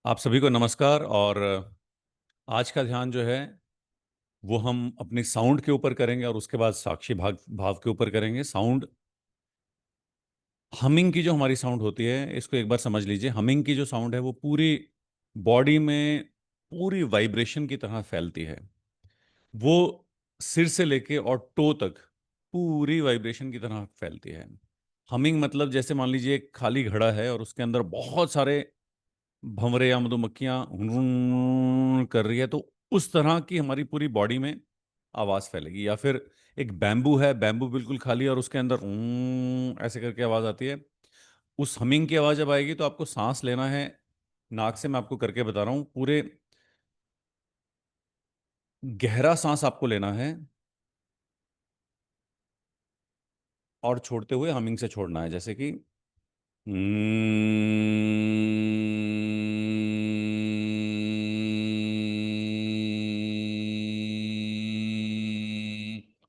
आप सभी को नमस्कार। और आज का ध्यान जो है वो हम अपनी साउंड के ऊपर करेंगे और उसके बाद साक्षी भाव भाव के ऊपर करेंगे। साउंड, हमिंग की जो हमारी साउंड होती है, इसको एक बार समझ लीजिए। हमिंग की जो साउंड है वो पूरी बॉडी में पूरी वाइब्रेशन की तरह फैलती है। वो सिर से लेके और टो तक पूरी वाइब्रेशन की तरह फैलती है। हमिंग मतलब जैसे मान लीजिए एक खाली घड़ा है और उसके अंदर बहुत सारे भंवरे या मधुमक्खियां कर रही है, तो उस तरह की हमारी पूरी बॉडी में आवाज फैलेगी। या फिर एक बैम्बू है, बैम्बू बिल्कुल खाली है और उसके अंदर ऐसे करके आवाज आती है। उस हमिंग की आवाज जब आएगी तो आपको सांस लेना है नाक से। मैं आपको करके बता रहा हूँ। पूरे गहरा सांस आपको लेना है और छोड़ते हुए हमिंग से छोड़ना है, जैसे कि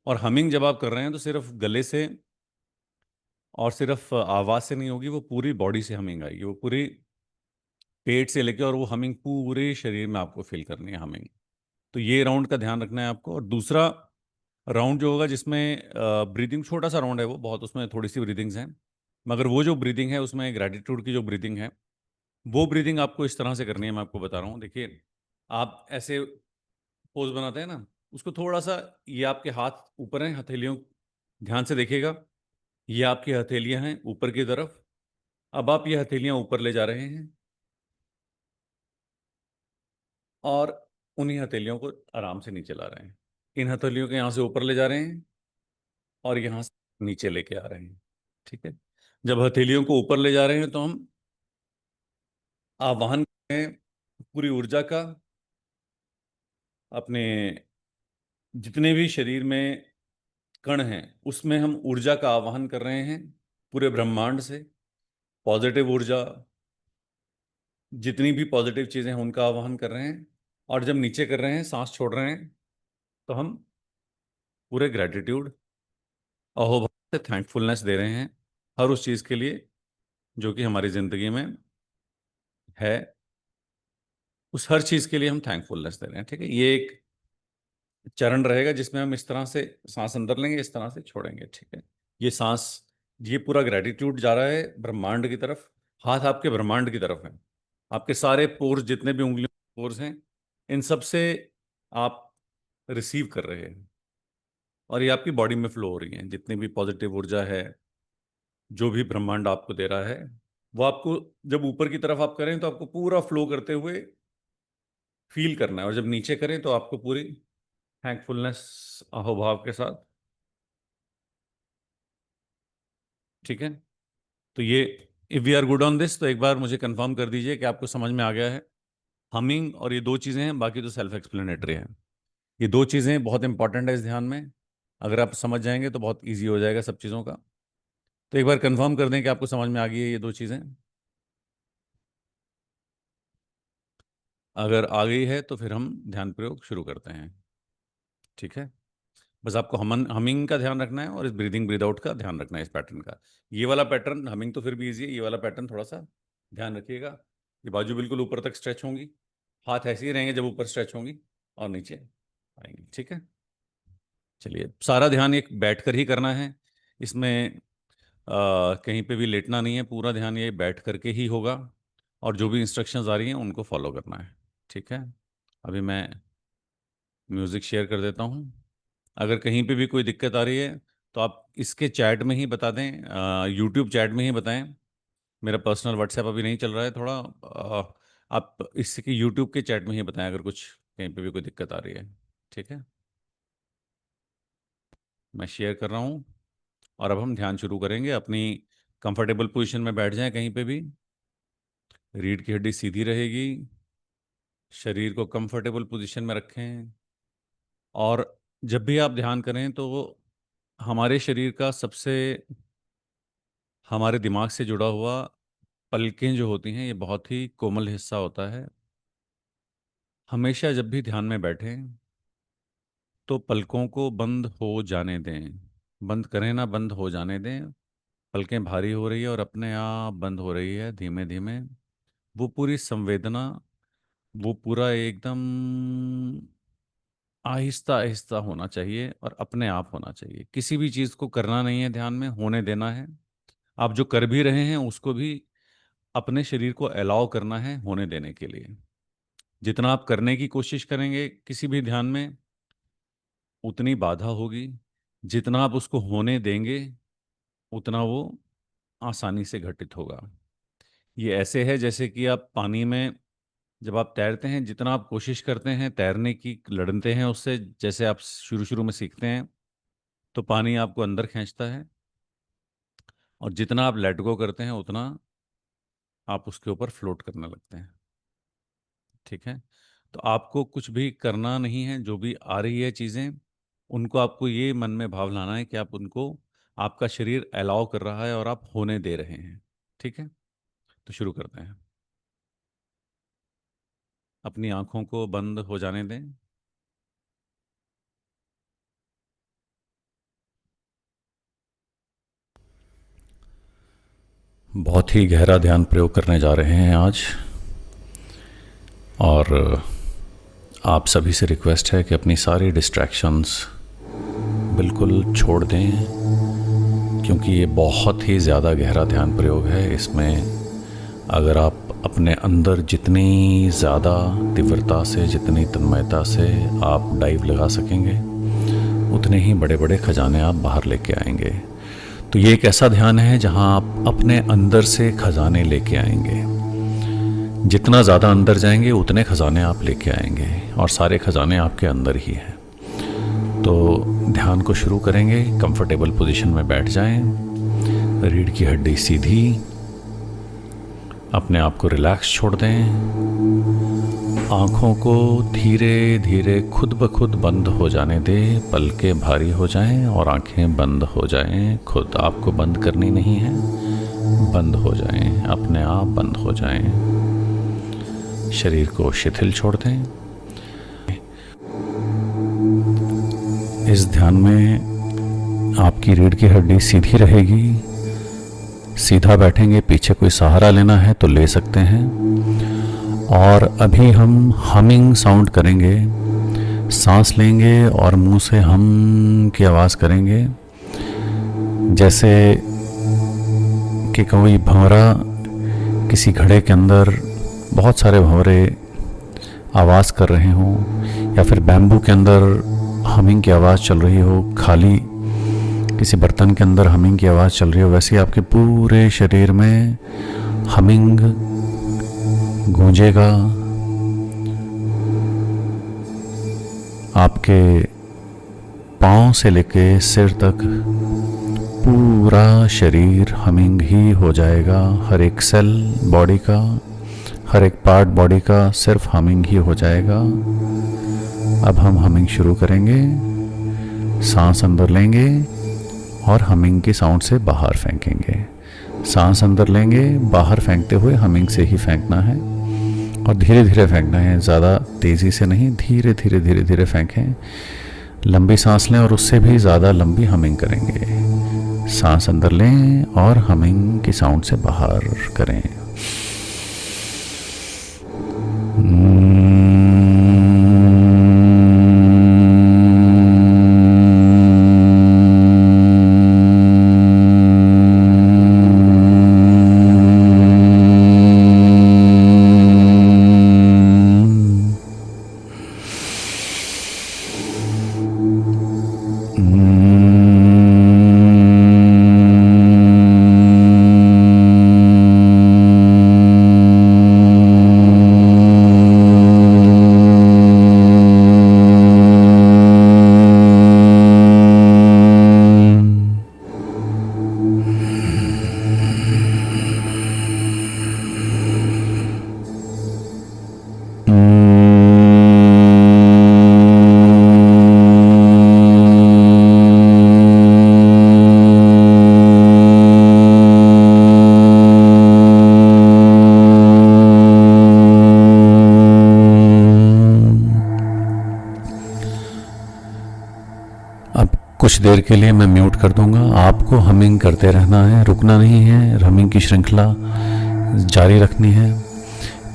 और हमिंग जब आप कर रहे हैं तो सिर्फ गले से और सिर्फ आवाज से नहीं होगी, वो पूरी बॉडी से हमिंग आएगी। वो पूरी पेट से लेके, और वो हमिंग पूरे शरीर में आपको फील करनी है, हमिंग। तो ये राउंड का ध्यान रखना है आपको। और दूसरा राउंड जो होगा जिसमें ब्रीदिंग, छोटा सा राउंड है वो, बहुत उसमें थोड़ी सी ब्रीदिंग्स हैं, मगर वो जो ब्रीदिंग है उसमें ग्रेटिट्यूड की जो ब्रीदिंग है, वो ब्रीदिंग आपको इस तरह से करनी है। मैं आपको बता रहा हूँ, देखिए। आप ऐसे पोज बनाते हैं ना, उसको थोड़ा सा, ये आपके हाथ ऊपर हैं, हथेलियों, ध्यान से देखिएगा। ये आपकी हथेलियां हैं ऊपर की तरफ। अब आप ये हथेलियां ऊपर ले जा रहे हैं और उन्हीं हथेलियों को आराम से नीचे ला रहे हैं। इन हथेलियों को यहाँ से ऊपर ले जा रहे हैं और यहाँ से नीचे लेके आ रहे हैं। ठीक है। जब हथेलियों को ऊपर ले जा रहे हैं तो हम आवाहन कर रहे हैं पूरी ऊर्जा का। अपने जितने भी शरीर में कण हैं उसमें हम ऊर्जा का आवाहन कर रहे हैं, पूरे ब्रह्मांड से पॉजिटिव ऊर्जा। जितनी भी पॉजिटिव चीजें हैं उनका आवाहन कर रहे हैं। और जब नीचे कर रहे हैं, सांस छोड़ रहे हैं, तो हम पूरे ग्रेटिट्यूड, अहोभाव से थैंकफुलनेस दे रहे हैं हर उस चीज के लिए जो कि हमारी जिंदगी में है। उस हर चीज के लिए हम थैंकफुलनेस दे रहे हैं। ठीक है। ये एक चरण रहेगा जिसमें हम इस तरह से सांस अंदर लेंगे, इस तरह से छोड़ेंगे। ठीक है। ये सांस, ये पूरा ग्रेटिट्यूड जा रहा है ब्रह्मांड की तरफ। हाथ आपके ब्रह्मांड की तरफ है। आपके सारे पोर्स, जितने भी उंगलियों पोर्स हैं, इन सब से आप रिसीव कर रहे हैं और ये आपकी बॉडी में फ्लो हो रही है। जितनी भी पॉजिटिव ऊर्जा है, जो भी ब्रह्मांड आपको दे रहा है, वो आपको जब ऊपर की तरफ आप करें तो आपको पूरा फ्लो करते हुए फील करना है, और जब नीचे करें तो आपको पूरी थैंकफुलनेस अहोभाव के साथ। ठीक है। तो ये, if we are good on this, तो एक बार मुझे कंफर्म कर दीजिए कि आपको समझ में आ गया है। हमिंग और ये दो चीज़ें हैं, बाकी तो सेल्फ एक्सप्लेनेटरी है। ये दो चीज़ें बहुत इंपॉर्टेंट है इस ध्यान में। अगर आप समझ जाएंगे तो बहुत ईजी हो जाएगा सब चीज़ों का। तो एक बार कंफर्म कर दें कि आपको समझ में आ गई है ये दो चीज़ें। अगर आ गई है तो फिर हम ध्यान प्रयोग शुरू करते हैं। ठीक है। बस आपको हमिंग का ध्यान रखना है और इस ब्रीदिंग ब्रीद आउट का ध्यान रखना है, इस पैटर्न का। ये वाला पैटर्न, हमिंग तो फिर भी इजी है, ये वाला पैटर्न थोड़ा सा ध्यान रखिएगा। ये बाजू बिल्कुल ऊपर तक स्ट्रेच होंगी, हाथ ऐसे ही रहेंगे जब ऊपर स्ट्रेच होंगी, और नीचे आएंगी। ठीक है। चलिए, सारा ध्यान एक बैठ कर ही करना है। इसमें कहीं पे भी लेटना नहीं है। पूरा ध्यान ये बैठ करके ही होगा, और जो भी इंस्ट्रक्शंस आ रही हैं उनको फॉलो करना है। ठीक है। अभी मैं म्यूज़िक शेयर कर देता हूँ। अगर कहीं पे भी कोई दिक्कत आ रही है तो आप इसके चैट में ही बता दें, यूट्यूब चैट में ही बताएं। मेरा पर्सनल व्हाट्सएप अभी नहीं चल रहा है थोड़ा। आप इसके यूट्यूब के चैट में ही बताएं अगर कुछ कहीं पे भी कोई दिक्कत आ रही है। ठीक है। मैं शेयर कर रहा हूँ और अब हम ध्यान शुरू करेंगे। अपनी कंफर्टेबल पोजीशन में बैठ जाएं कहीं पे भी। रीढ़ की हड्डी सीधी रहेगी। शरीर को कंफर्टेबल पोजीशन में रखें। और जब भी आप ध्यान करें तो हमारे शरीर का सबसे, हमारे दिमाग से जुड़ा हुआ पलकें जो होती हैं, ये बहुत ही कोमल हिस्सा होता है। हमेशा जब भी ध्यान में बैठें तो पलकों को बंद हो जाने दें। बंद करें ना, बंद हो जाने दें। पलकें भारी हो रही है और अपने आप बंद हो रही है धीमे धीमे। वो पूरी संवेदना, वो पूरा एकदम आहिस्ता आहिस्ता होना चाहिए और अपने आप होना चाहिए। किसी भी चीज़ को करना नहीं है, ध्यान में होने देना है। आप जो कर भी रहे हैं उसको भी अपने शरीर को अलाउ करना है होने देने के लिए। जितना आप करने की कोशिश करेंगे किसी भी ध्यान में, उतनी बाधा होगी। जितना आप उसको होने देंगे, उतना वो आसानी से घटित होगा। ये ऐसे है जैसे कि आप पानी में जब आप तैरते हैं, जितना आप कोशिश करते हैं तैरने की, लड़ते हैं उससे, जैसे आप शुरू शुरू में सीखते हैं तो पानी आपको अंदर खींचता है, और जितना आप लेट गो करते हैं उतना आप उसके ऊपर फ्लोट करने लगते हैं। ठीक है? तो आपको कुछ भी करना नहीं है, जो भी आ रही है चीज़ें, उनको आपको ये मन में भाव लाना है कि आप उनको, आपका शरीर अलाउ कर रहा है और आप होने दे रहे हैं। ठीक है? तो शुरू करते हैं। अपनी आँखों को बंद हो जाने दें। बहुत ही गहरा ध्यान प्रयोग करने जा रहे हैं आज, और आप सभी से रिक्वेस्ट है कि अपनी सारी डिस्ट्रैक्शंस बिल्कुल छोड़ दें, क्योंकि ये बहुत ही ज़्यादा गहरा ध्यान प्रयोग है। इसमें अगर आप अपने अंदर जितनी ज़्यादा तीव्रता से, जितनी तन्मयता से आप डाइव लगा सकेंगे, उतने ही बड़े बड़े खजाने आप बाहर लेके आएंगे। तो ये एक ऐसा ध्यान है जहाँ आप अपने अंदर से खजाने लेके आएंगे। जितना ज़्यादा अंदर जाएंगे उतने खजाने आप लेके आएंगे, और सारे खजाने आपके अंदर ही हैं। तो ध्यान को शुरू करेंगे। कंफर्टेबल पोजीशन में बैठ जाएं, रीढ़ की हड्डी सीधी, अपने आप को रिलैक्स छोड़ दें। आँखों को धीरे धीरे खुद ब खुद बंद हो जाने दें। पलकें भारी हो जाएं और आँखें बंद हो जाएं। खुद आपको बंद करनी नहीं है, बंद हो जाएं, अपने आप बंद हो जाएं। शरीर को शिथिल छोड़ दें। इस ध्यान में आपकी रीढ़ की हड्डी सीधी रहेगी। सीधा बैठेंगे, पीछे कोई सहारा लेना है तो ले सकते हैं। और अभी हम हमिंग साउंड करेंगे। सांस लेंगे और मुंह से हम की आवाज़ करेंगे, जैसे कि कोई भंवरा किसी घड़े के अंदर बहुत सारे भंवरे आवाज़ कर रहे हों, या फिर बैम्बू के अंदर हमिंग की आवाज़ चल रही हो, खाली किसी बर्तन के अंदर हमिंग की आवाज़ चल रही हो। वैसे आपके पूरे शरीर में हमिंग गूंजेगा। आपके पाँव से लेके सिर तक पूरा शरीर हमिंग ही हो जाएगा। हर एक सेल बॉडी का, हर एक पार्ट बॉडी का सिर्फ हमिंग ही हो जाएगा। अब हम हमिंग शुरू करेंगे। सांस अंदर लेंगे और हमिंग की साउंड से बाहर फेंकेंगे। सांस अंदर लेंगे, बाहर फेंकते हुए हमिंग से ही फेंकना है, और धीरे धीरे फेंकना है, ज़्यादा तेज़ी से नहीं, धीरे धीरे धीरे धीरे फेंकें। लंबी सांस लें और उससे भी ज़्यादा लंबी हमिंग करेंगे। सांस अंदर लें और हमिंग की साउंड से बाहर करें। कुछ देर के लिए मैं म्यूट कर दूंगा। आपको हमिंग करते रहना है, रुकना नहीं है, हमिंग की श्रृंखला जारी रखनी है।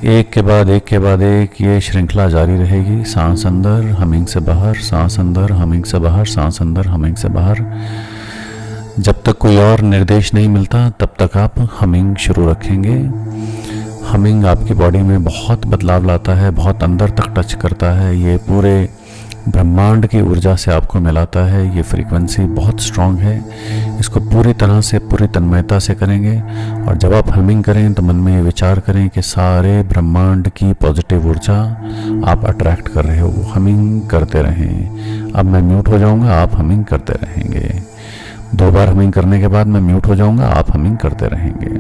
एक के बाद एक के बाद एक ये श्रृंखला जारी रहेगी। सांस अंदर, हमिंग से बाहर, सांस अंदर, हमिंग से बाहर, सांस अंदर, हमिंग से बाहर। जब तक कोई और निर्देश नहीं मिलता तब तक आप हमिंग शुरू रखेंगे। हमिंग आपकी बॉडी में बहुत बदलाव लाता है, बहुत अंदर तक टच करता है। ये पूरे ब्रह्मांड की ऊर्जा से आपको मिलाता है। ये फ्रीक्वेंसी बहुत स्ट्रांग है। इसको पूरी तरह से, पूरी तन्मयता से करेंगे। और जब आप हमिंग करें तो मन में ये विचार करें कि सारे ब्रह्मांड की पॉजिटिव ऊर्जा आप अट्रैक्ट कर रहे हो। हमिंग करते रहें। अब मैं म्यूट हो जाऊंगा, आप हमिंग करते रहेंगे। 2 बार हमिंग करने के बाद मैं म्यूट हो जाऊंगा, आप हमिंग करते रहेंगे।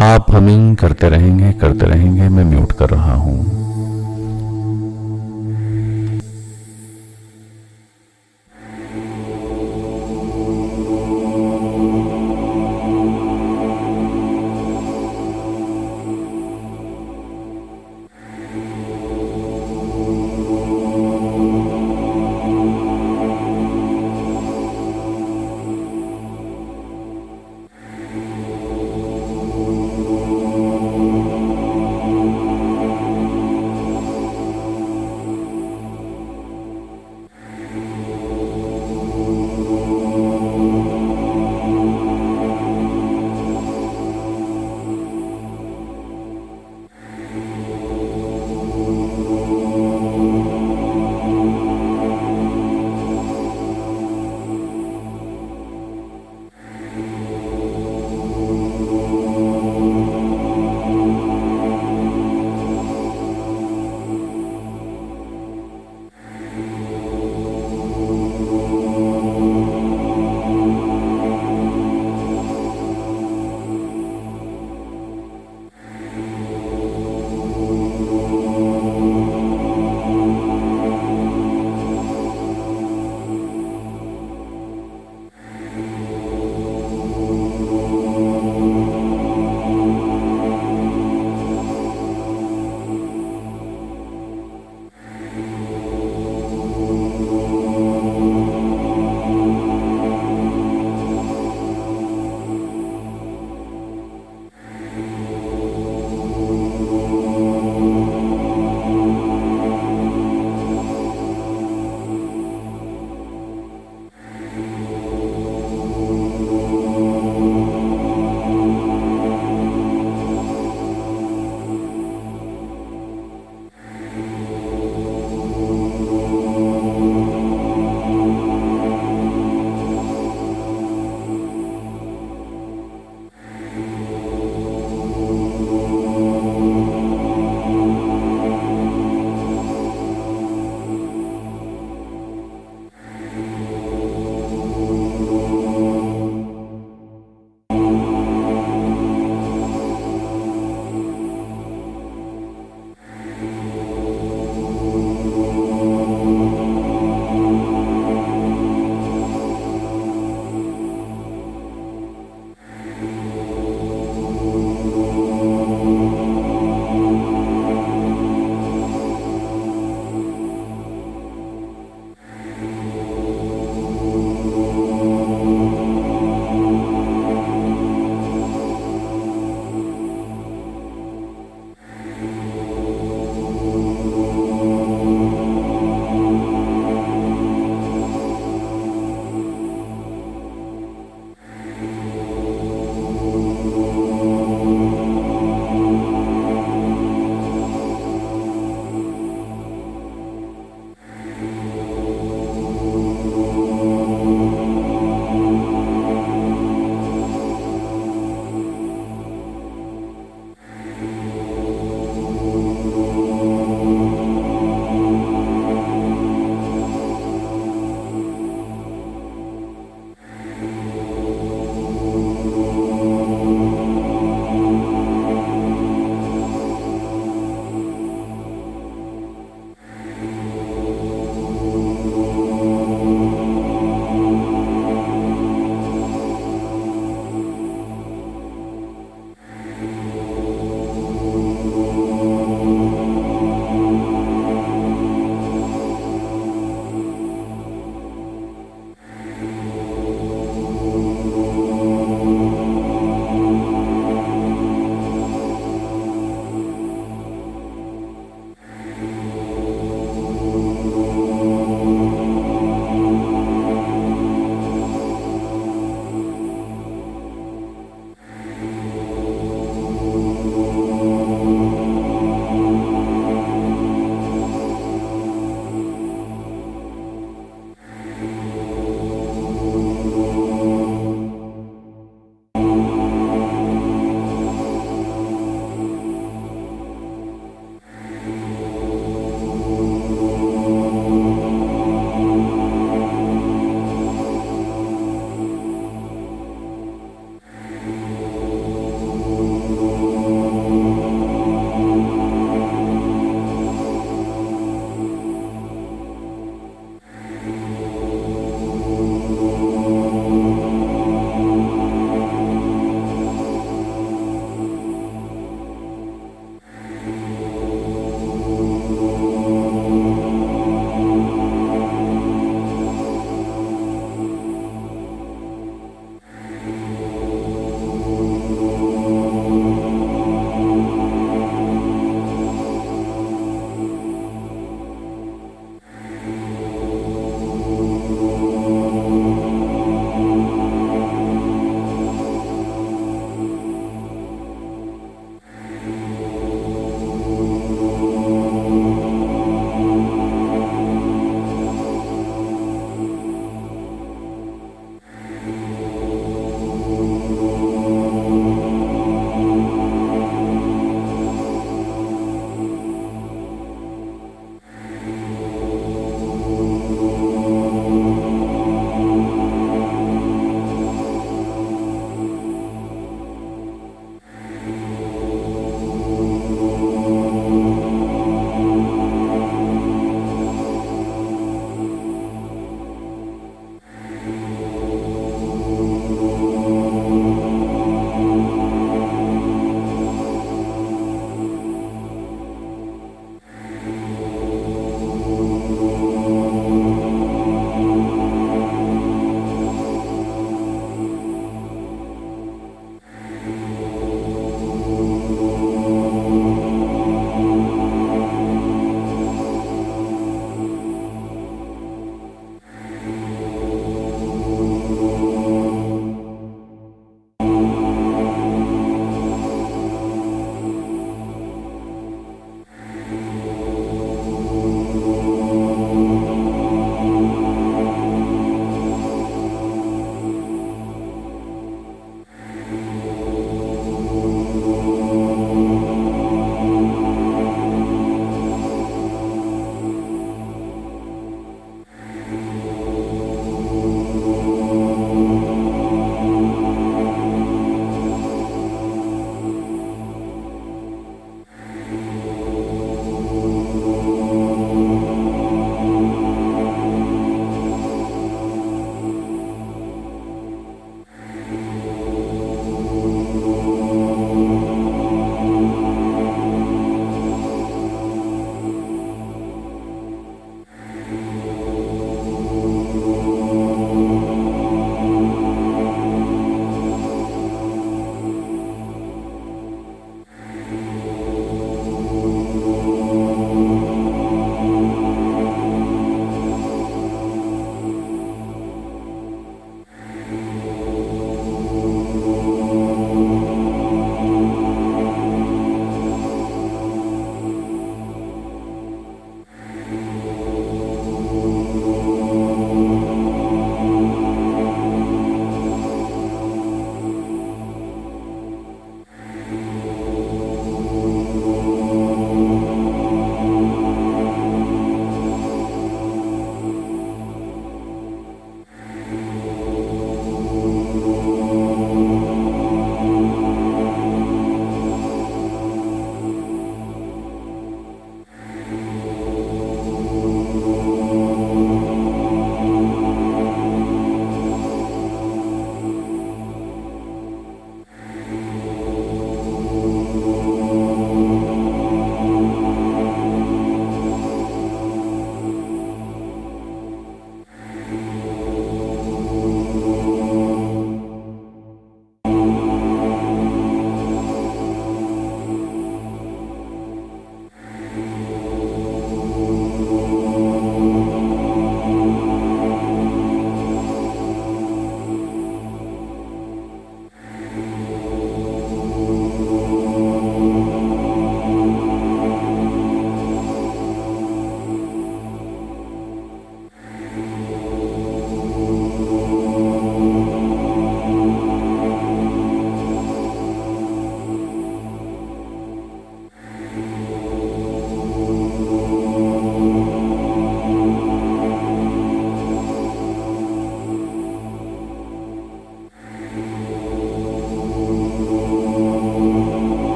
आप हमिंग करते रहेंगे। मैं म्यूट कर रहा हूँ।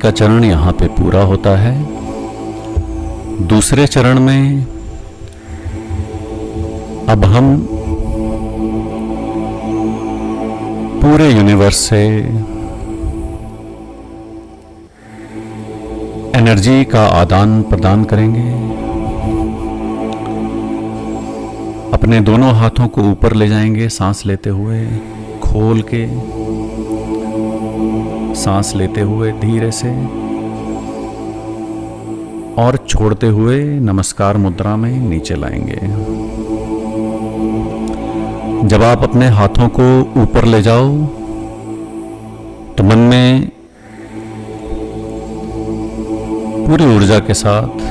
का चरण यहाँ पे पूरा होता है। दूसरे चरण में अब हम पूरे यूनिवर्स से एनर्जी का आदान प्रदान करेंगे। अपने दोनों हाथों को ऊपर ले जाएंगे, सांस लेते हुए, खोल के सांस लेते हुए धीरे से, और छोड़ते हुए नमस्कार मुद्रा में नीचे लाएंगे। जब आप अपने हाथों को ऊपर ले जाओ तो मन में पूरी ऊर्जा के साथ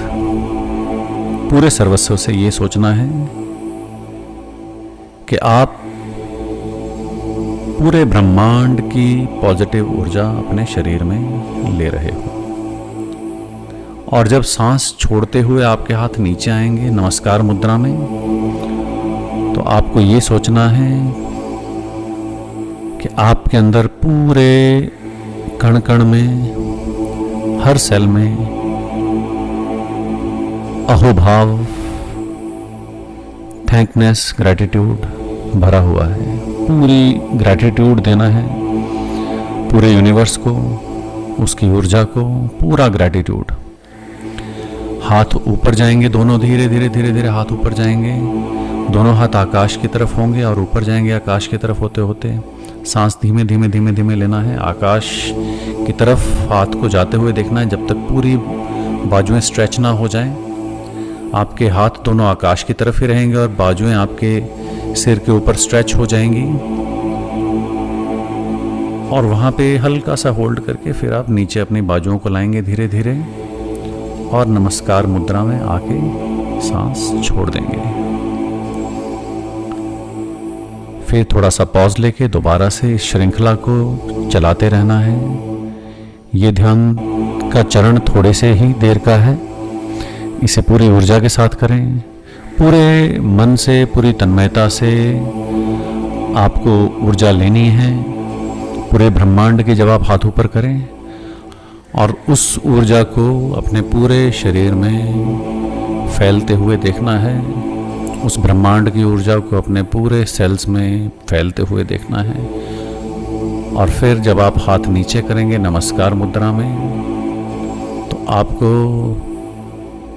पूरे सर्वस्व से ये सोचना है कि आप पूरे ब्रह्मांड की पॉजिटिव ऊर्जा अपने शरीर में ले रहे हो। और जब सांस छोड़ते हुए आपके हाथ नीचे आएंगे नमस्कार मुद्रा में, तो आपको ये सोचना है कि आपके अंदर पूरे कण कण में, हर सेल में अहोभाव, थैंकनेस, ग्रैटिट्यूड भरा हुआ है। पूरी ग्रैटिट्यूड देना है पूरे यूनिवर्स को, उसकी ऊर्जा को, पूरा ग्रैटिट्यूड। हाथ ऊपर जाएंगे दोनों, धीरे धीरे धीरे धीरे हाथ ऊपर जाएंगे, दोनों हाथ आकाश की तरफ होंगे और ऊपर जाएंगे आकाश की तरफ होते होते। सांस धीमे धीमे धीमे धीमे लेना है, आकाश की तरफ हाथ को जाते हुए देखना है जब तक पूरी बाजुएं स्ट्रेच ना हो जाएं। आपके हाथ दोनों आकाश की तरफ ही रहेंगे और बाजुएं आपके सिर के ऊपर स्ट्रेच हो जाएंगी। और वहाँ पे हल्का सा होल्ड करके फिर आप नीचे अपनी बाजुओं को लाएंगे धीरे धीरे, और नमस्कार मुद्रा में आके सांस छोड़ देंगे। फिर थोड़ा सा पॉज लेके दोबारा से इस श्रृंखला को चलाते रहना है। ये ध्यान का चरण थोड़े से ही देर का है, इसे पूरी ऊर्जा के साथ करें, पूरे मन से, पूरी तन्मयता से आपको ऊर्जा लेनी है पूरे ब्रह्मांड की। जब आप हाथ ऊपर करें और उस ऊर्जा को अपने पूरे शरीर में फैलते हुए देखना है, उस ब्रह्मांड की ऊर्जा को अपने पूरे सेल्स में फैलते हुए देखना है। और फिर जब आप हाथ नीचे करेंगे नमस्कार मुद्रा में, तो आपको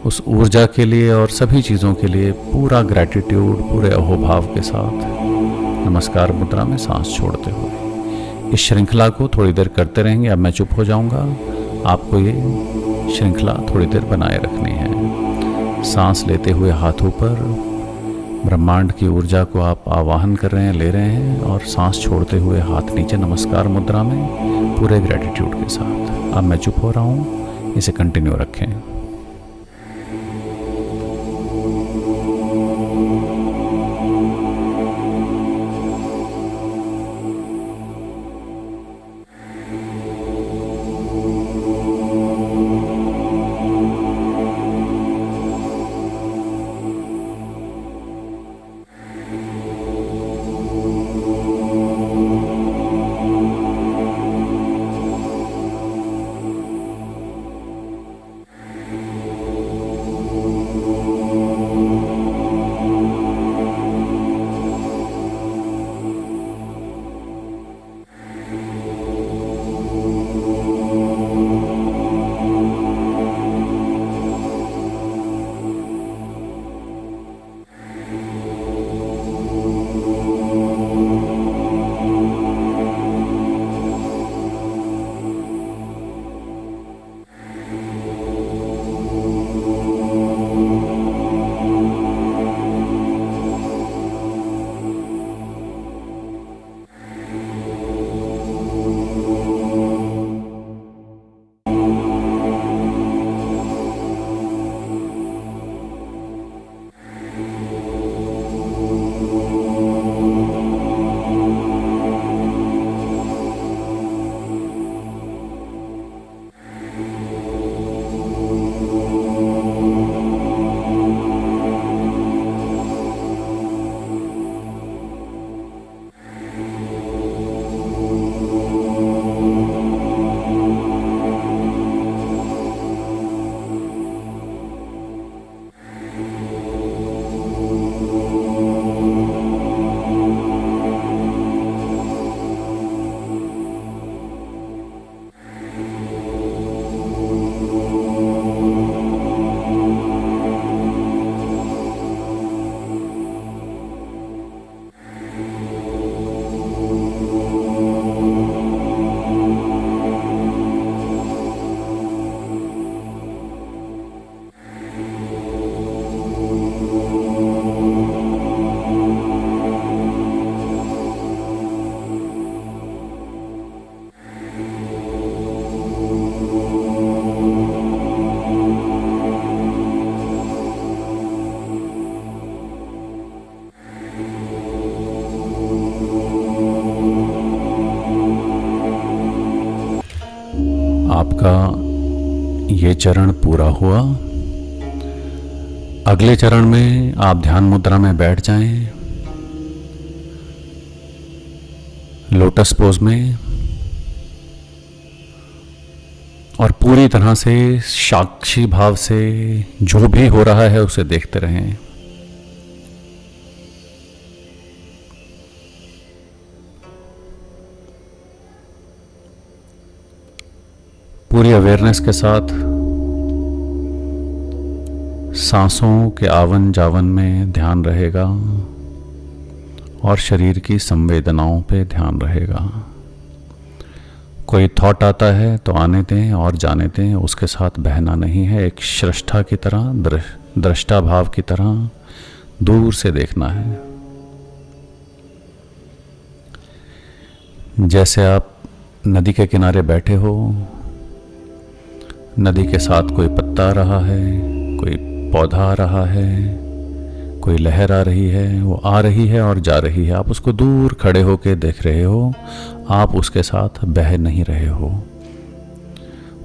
उस ऊर्जा के लिए और सभी चीज़ों के लिए पूरा ग्रैटिट्यूड, पूरे अहोभाव के साथ नमस्कार मुद्रा में सांस छोड़ते हुए इस श्रृंखला को थोड़ी देर करते रहेंगे। अब मैं चुप हो जाऊंगा, आपको ये श्रृंखला थोड़ी देर बनाए रखनी है। सांस लेते हुए हाथ ऊपर, ब्रह्मांड की ऊर्जा को आप आवाहन कर रहे हैं, ले रहे हैं, और सांस छोड़ते हुए हाथ नीचे नमस्कार मुद्रा में पूरे ग्रैटिट्यूड के साथ। अब मैं चुप हो रहा हूँ, इसे कंटिन्यू रखें। आपका ये चरण पूरा हुआ। अगले चरण में आप ध्यान मुद्रा में बैठ जाएं, लोटस पोज में, और पूरी तरह से साक्षी भाव से जो भी हो रहा है उसे देखते रहें। पूरी अवेयरनेस के साथ सांसों के आवन जावन में ध्यान रहेगा और शरीर की संवेदनाओं पे ध्यान रहेगा। कोई थॉट आता है तो आने दें और जाने दें, उसके साथ बहना नहीं है। एक सृष्टा की तरह, दृष्टा भाव की तरह दूर से देखना है। जैसे आप नदी के किनारे बैठे हो, नदी के साथ कोई पत्ता आ रहा है, कोई पौधा आ रहा है, कोई लहर आ रही है, वो आ रही है और जा रही है। आप उसको दूर खड़े होकर देख रहे हो, आप उसके साथ बह नहीं रहे हो।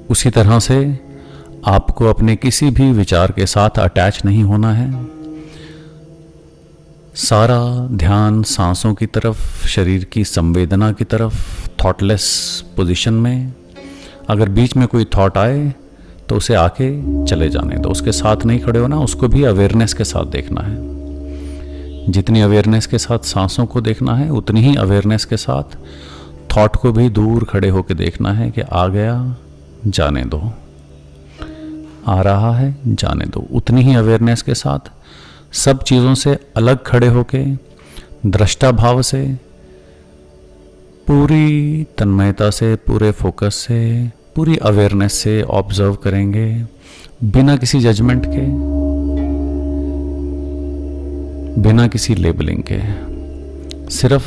उसी तरह से आपको अपने किसी भी विचार के साथ अटैच नहीं होना है। सारा ध्यान सांसों की तरफ, शरीर की संवेदना की तरफ, थॉटलेस पोजीशन में। अगर बीच में कोई थॉट आए तो उसे आके चले जाने दो, उसके साथ नहीं खड़े होना, उसको भी अवेयरनेस के साथ देखना है। जितनी अवेयरनेस के साथ सांसों को देखना है, उतनी ही अवेयरनेस के साथ थॉट को भी दूर खड़े होकर देखना है कि आ गया, जाने दो, आ रहा है, जाने दो। उतनी ही अवेयरनेस के साथ सब चीज़ों से अलग खड़े होके दृष्टा भाव से, पूरी तन्मयता से, पूरे फोकस से, पूरी अवेयरनेस से ऑब्जर्व करेंगे, बिना किसी जजमेंट के, बिना किसी लेबलिंग के। सिर्फ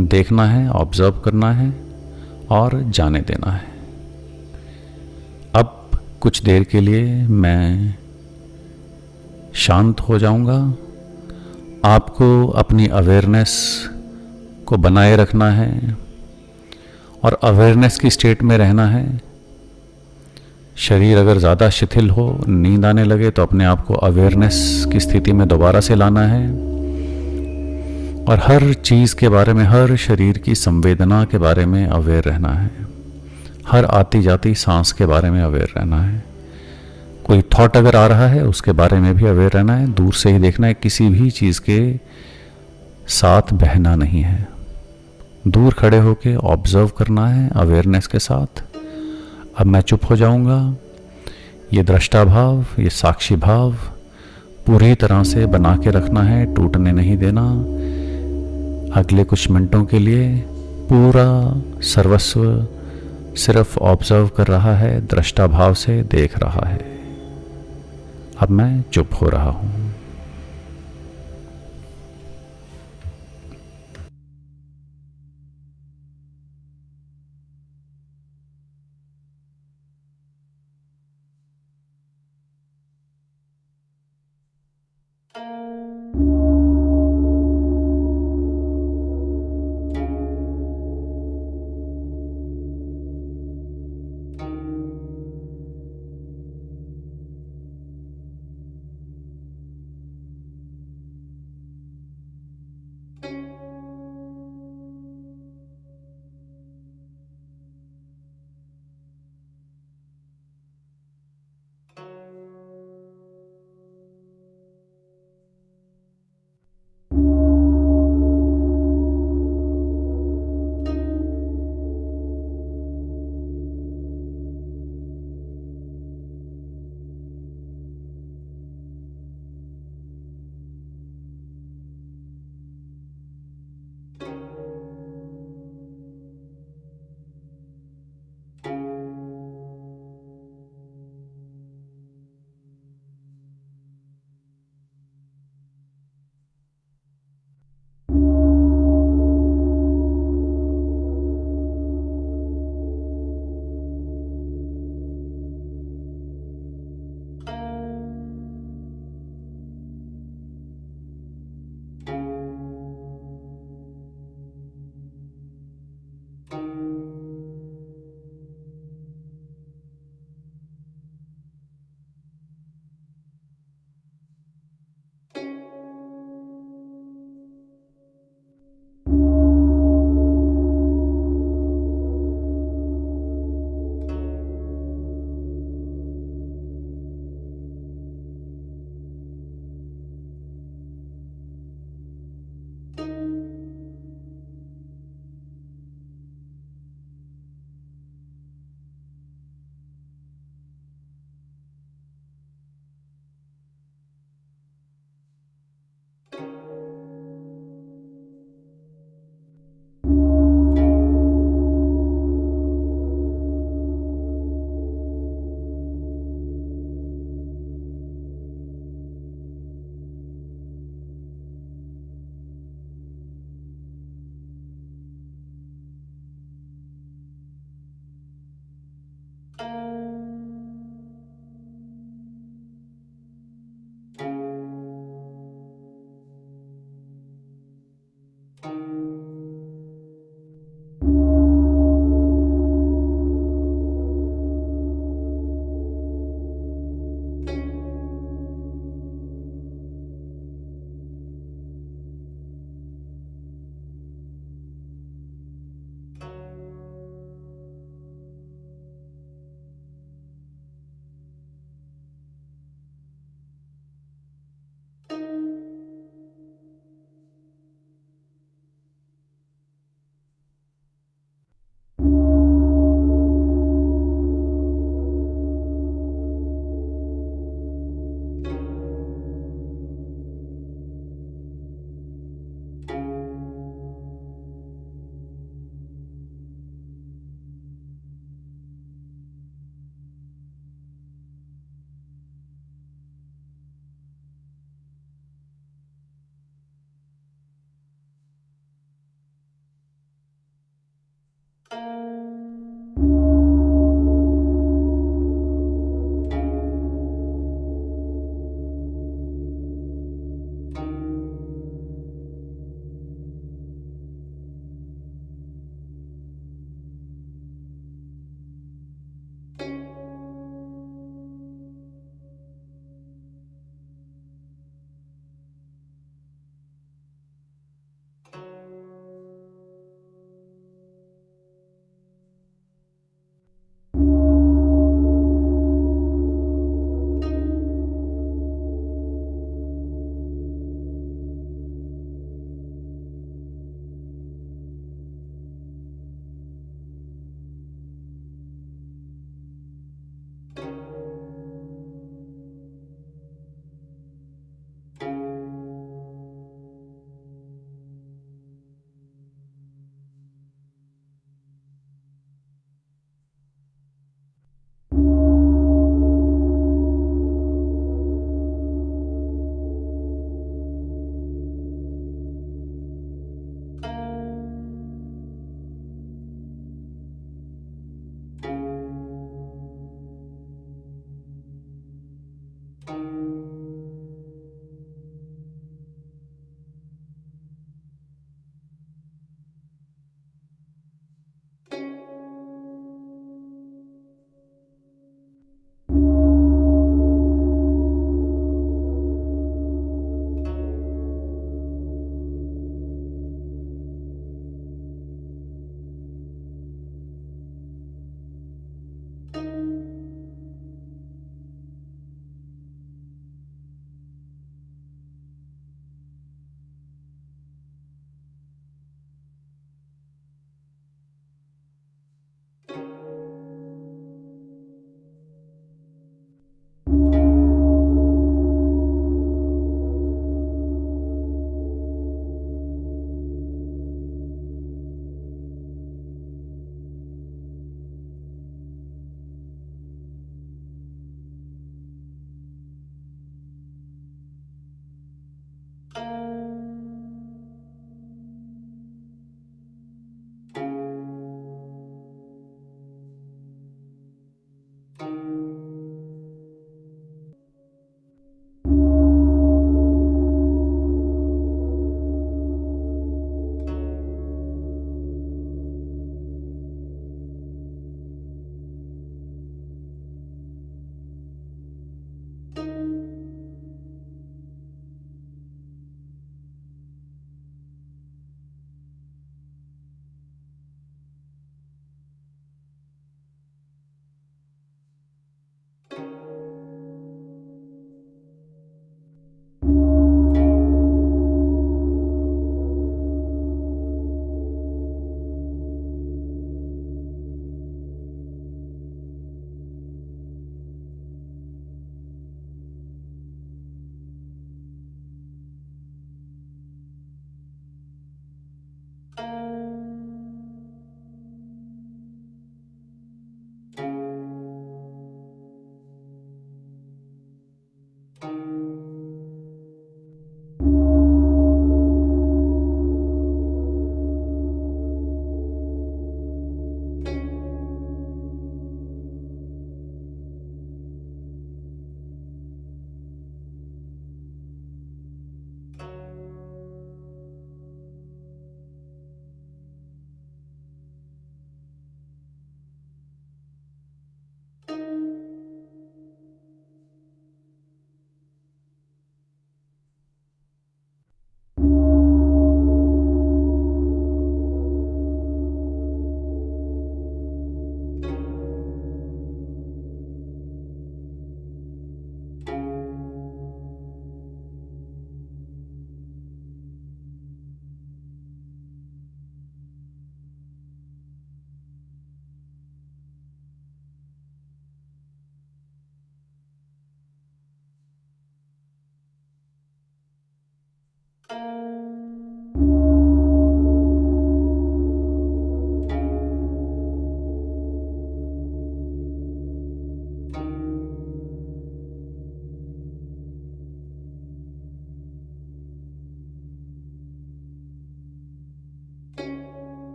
देखना है, ऑब्जर्व करना है और जाने देना है। अब कुछ देर के लिए मैं शांत हो जाऊंगा। आपको अपनी अवेयरनेस को बनाए रखना है और अवेयरनेस की स्टेट में रहना है। शरीर अगर ज़्यादा शिथिल हो, नींद आने लगे, तो अपने आप को अवेयरनेस की स्थिति में दोबारा से लाना है और हर चीज़ के बारे में, हर शरीर की संवेदना के बारे में अवेयर रहना है। हर आती जाती सांस के बारे में अवेयर रहना है। कोई थॉट अगर आ रहा है उसके बारे में भी अवेयर रहना है। दूर से ही देखना है, किसी भी चीज़ के साथ बहना नहीं है। दूर खड़े होके ऑब्जर्व करना है अवेयरनेस के साथ। अब मैं चुप हो जाऊंगा। ये दृष्टा भाव, ये साक्षी भाव पूरी तरह से बना के रखना है, टूटने नहीं देना। अगले कुछ मिनटों के लिए पूरा सर्वस्व सिर्फ ऑब्जर्व कर रहा है, दृष्टा भाव से देख रहा है। अब मैं चुप हो रहा हूं।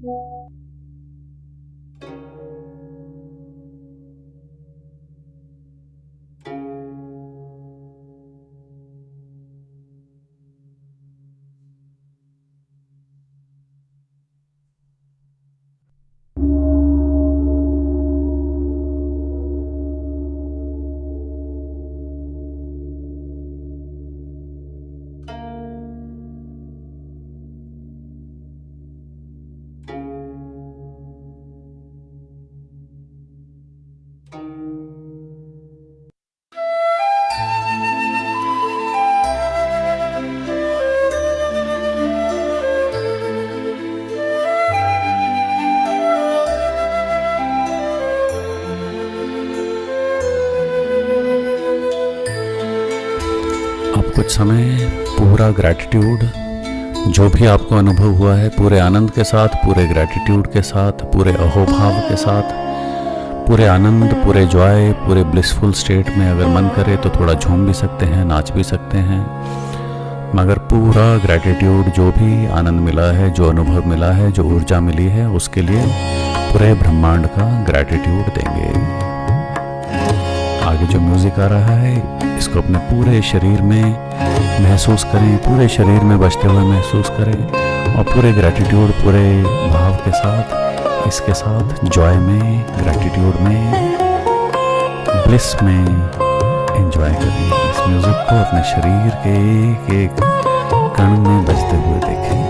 अब कुछ समय पूरा ग्रैटिट्यूड, जो भी आपको अनुभव हुआ है, पूरे आनंद के साथ, पूरे ग्रैटिट्यूड के साथ, पूरे अहोभाव के साथ, पूरे आनंद, पूरे जॉय, पूरे ब्लिसफुल स्टेट में अगर मन करे तो थोड़ा झूम भी सकते हैं, नाच भी सकते हैं, मगर पूरा ग्रैटिट्यूड, जो भी आनंद मिला है, जो अनुभव मिला है, जो ऊर्जा मिली है, उसके लिए पूरे ब्रह्मांड का ग्रैटिट्यूड देंगे। आगे जो म्यूजिक आ रहा है, इसको अपने पूरे शरीर में महसूस करें, पूरे शरीर में बजते हुए महसूस करें, और पूरे ग्रैटिट्यूड, पूरे भाव के साथ, इसके साथ जॉय में, ग्रैटिट्यूड में, ब्लिस में एंजॉय करें। इस म्यूजिक को अपने शरीर के एक एक कण में बजते हुए देखें।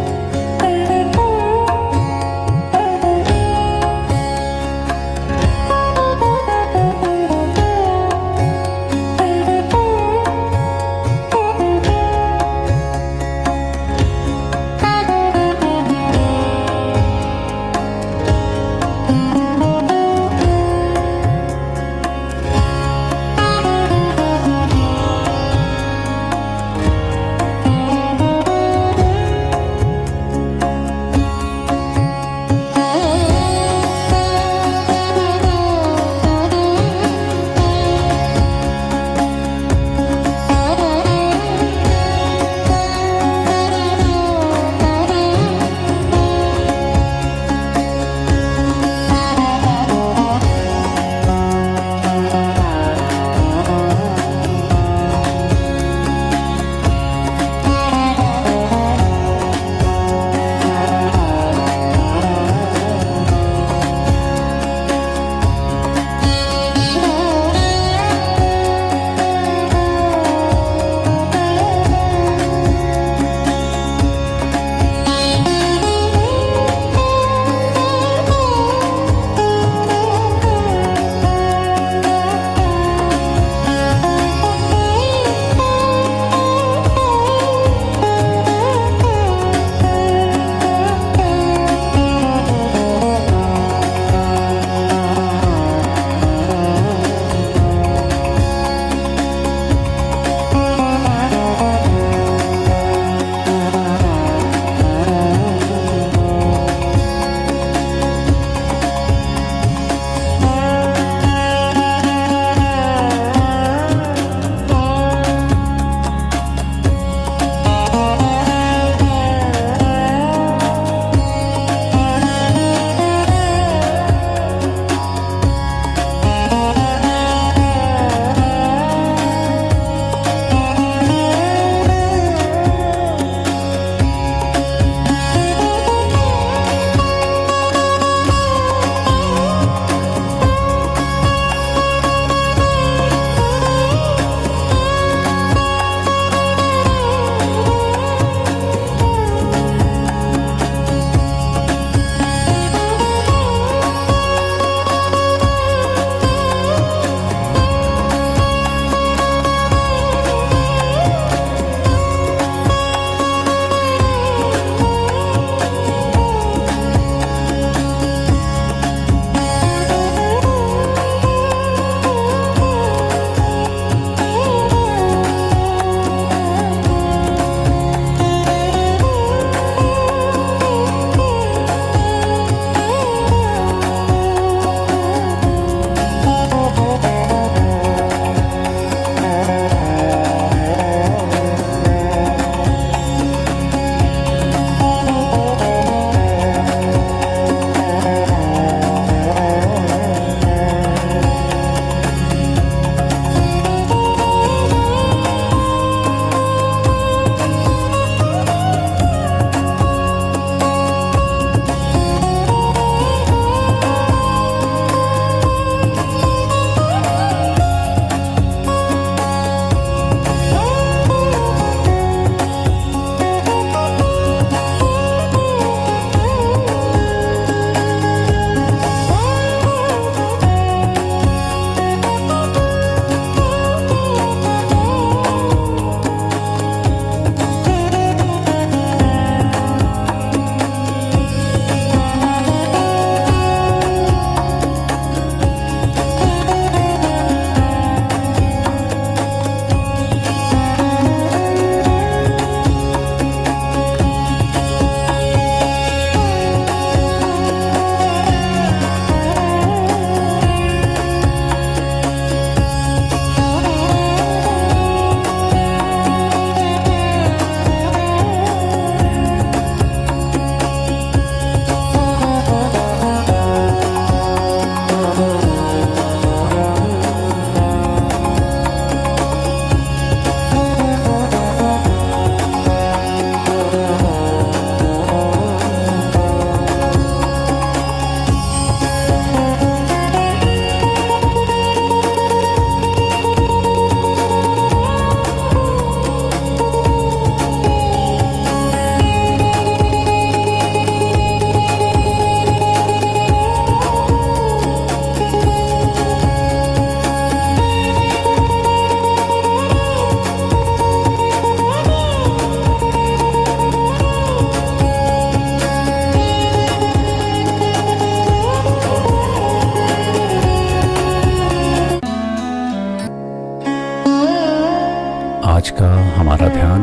आज का हमारा ध्यान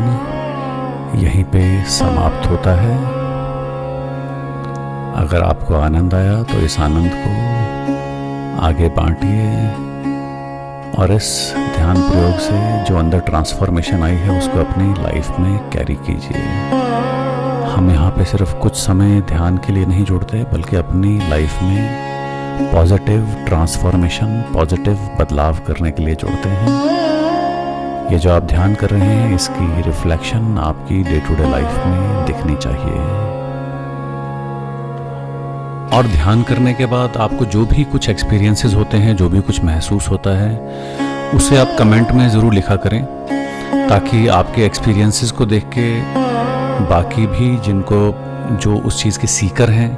यहीं पे समाप्त होता है। अगर आपको आनंद आया तो इस आनंद को आगे बांटिए और इस ध्यान प्रयोग से जो अंदर ट्रांसफॉर्मेशन आई है उसको अपनी लाइफ में कैरी कीजिए। हम यहाँ पे सिर्फ कुछ समय ध्यान के लिए नहीं जुड़ते, बल्कि अपनी लाइफ में पॉजिटिव ट्रांसफॉर्मेशन, पॉजिटिव बदलाव करने के लिए जुड़ते हैं। ये जो आप ध्यान कर रहे हैं इसकी रिफ्लेक्शन आपकी डे टू डे लाइफ में दिखनी चाहिए। और ध्यान करने के बाद आपको जो भी कुछ एक्सपीरियंसेस होते हैं, जो भी कुछ महसूस होता है, उसे आप कमेंट में ज़रूर लिखा करें, ताकि आपके एक्सपीरियंसेस को देख के बाकी भी जिनको जो उस चीज़ के सीकर हैं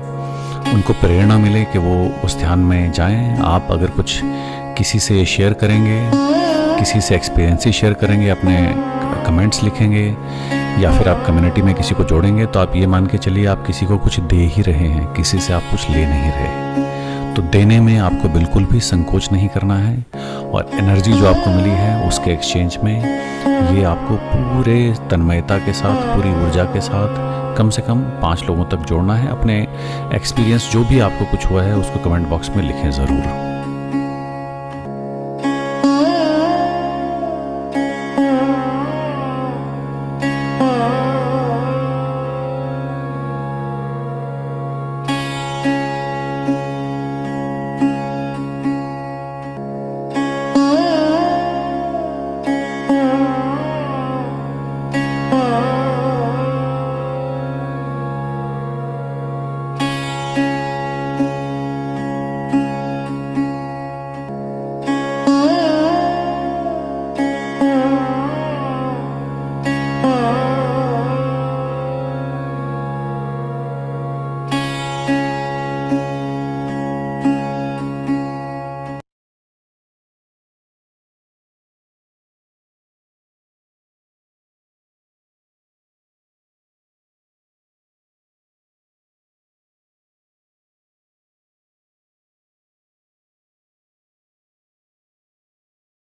उनको प्रेरणा मिले कि वो उस ध्यान में जाएं। आप अगर कुछ किसी से शेयर करेंगे, किसी से एक्सपीरियंसेस शेयर करेंगे, अपने कमेंट्स लिखेंगे या फिर आप कम्युनिटी में किसी को जोड़ेंगे, तो आप ये मान के चलिए आप किसी को कुछ दे ही रहे हैं, किसी से आप कुछ ले नहीं रहे। तो देने में आपको बिल्कुल भी संकोच नहीं करना है, और एनर्जी जो आपको मिली है उसके एक्सचेंज में ये आपको पूरे तन्मयता के साथ, पूरी ऊर्जा के साथ कम से कम 5 लोगों तक जोड़ना है। अपने एक्सपीरियंस जो भी आपको कुछ हुआ है उसको कमेंट बॉक्स में लिखें ज़रूर।